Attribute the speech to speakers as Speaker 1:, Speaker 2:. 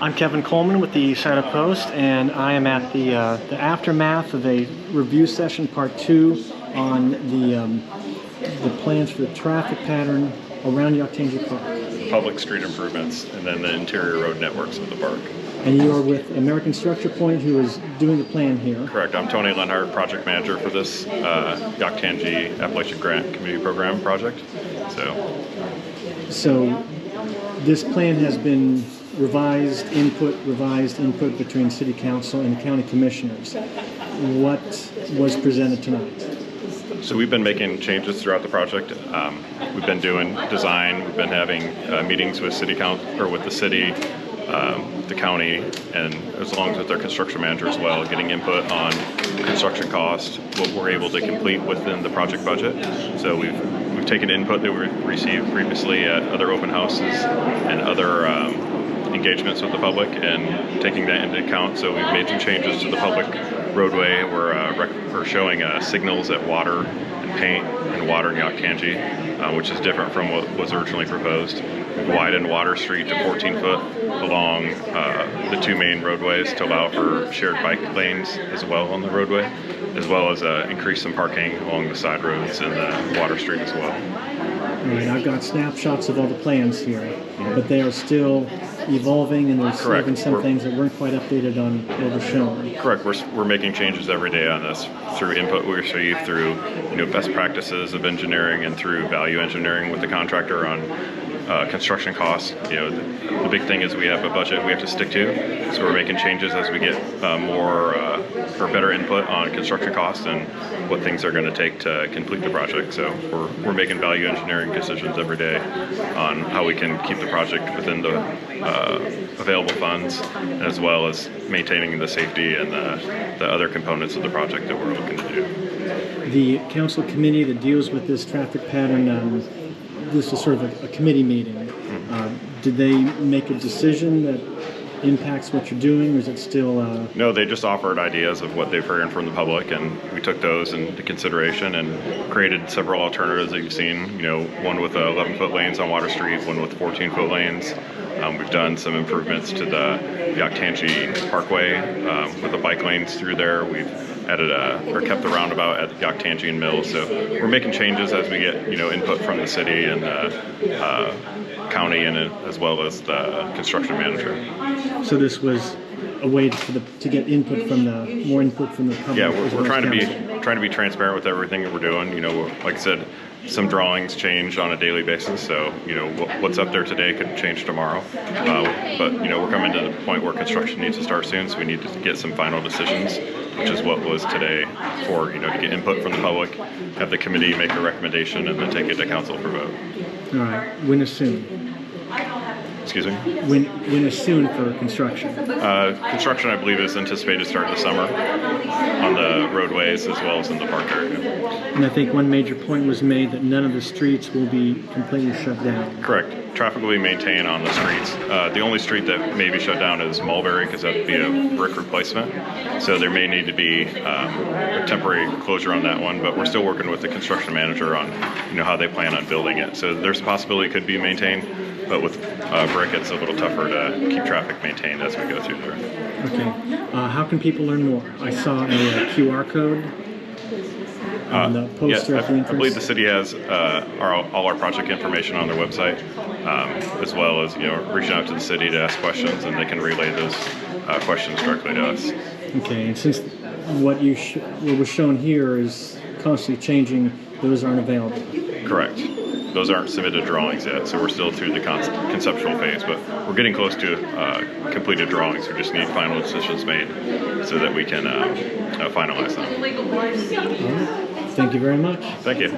Speaker 1: I'm Kevin Coleman with the Shadow Post, and I am at the aftermath of a review session, part 2, on the plans for the traffic pattern around Yoctangee Park.
Speaker 2: Public street improvements, and then the interior road networks of the park.
Speaker 1: And you are with American Structurepoint, who is doing the plan here.
Speaker 2: Correct. I'm Tony Lenhart, project manager for this Yoctangee Appalachian Grant Community Program project.
Speaker 1: So this plan has been revised input between City Council and County Commissioners. What was presented tonight?
Speaker 2: So we've been making changes throughout the project. We've been doing design. We've been having meetings with City Council or with the city, the county, and as long as with their construction manager as well, getting input on construction cost, what we're able to complete within the project budget. So we've taken input that we received previously at other open houses and other engagements with the public and taking that into account. So we've made some changes to the public roadway. We're showing signals at Water and Paint and Water and Yoctangee, which is different from what was originally proposed. We've widened Water Street to 14 foot along the two main roadways to allow for shared bike lanes as well on the roadway, as well as increase some parking along the side roads and the Water Street as well.
Speaker 1: All right, I've got snapshots of all the plans here, but they are still evolving, and there's even some things that weren't quite updated on what was shown.
Speaker 2: Correct. We're making changes every day on this through input we receive, through best practices of engineering, and through value engineering with the contractor on construction costs. The big thing is we have a budget we have to stick to, so we're making changes as we get more or better input on construction costs and what things are going to take to complete the project. So we're making value engineering decisions every day on how we can keep the project within the available funds, as well as maintaining the safety and the other components of the project that we're looking to do.
Speaker 1: The council committee that deals with this traffic pattern, this is sort of a committee meeting. Did they make a decision that impacts what you're doing, or is it still...
Speaker 2: No, they just offered ideas of what they've heard from the public, and we took those into consideration and created several alternatives that you've seen. One with 11-foot lanes on Water Street, one with 14-foot lanes. We've done some improvements to the Yoctangee Parkway with the bike lanes through there. We've added or kept the roundabout at Yoctangee and Mills. So we're making changes as we get input from the city and county, and as well as the construction manager.
Speaker 1: So this was a way to get more input from the public.
Speaker 2: Yeah, we're trying to be transparent with everything that we're doing. Like I said, some drawings change on a daily basis, so what's up there today could change tomorrow. But we're coming to the point where construction needs to start soon, so we need to get some final decisions, which is what was today for to get input from the public, have the committee make a recommendation, and then take it to council for vote.
Speaker 1: All right. When is soon?
Speaker 2: Excuse me?
Speaker 1: When is soon for construction?
Speaker 2: Construction, I believe, is anticipated to start this summer on the roadways as well as in the park area.
Speaker 1: And I think one major point was made that none of the streets will be completely shut down.
Speaker 2: Correct. Traffic will be maintained on the streets. The only street that may be shut down is Mulberry, because that would be a brick replacement. So there may need to be a temporary closure on that one, but we're still working with the construction manager on how they plan on building it. So there's a possibility it could be maintained, but with brick, it's a little tougher to keep traffic maintained as we go through there.
Speaker 1: Okay. How can people learn more? I saw a QR code on the poster at the entrance.
Speaker 2: I believe the city has all our project information on their website, as well as reaching out to the city to ask questions, and they can relay those questions directly to us.
Speaker 1: Okay, and since what was shown here is constantly changing, those aren't available.
Speaker 2: Correct. Those aren't submitted drawings yet, so we're still through the conceptual phase, but we're getting close to completed drawings. We just need final decisions made so that we can finalize them.
Speaker 1: All right. Thank you very much.
Speaker 2: Thank you.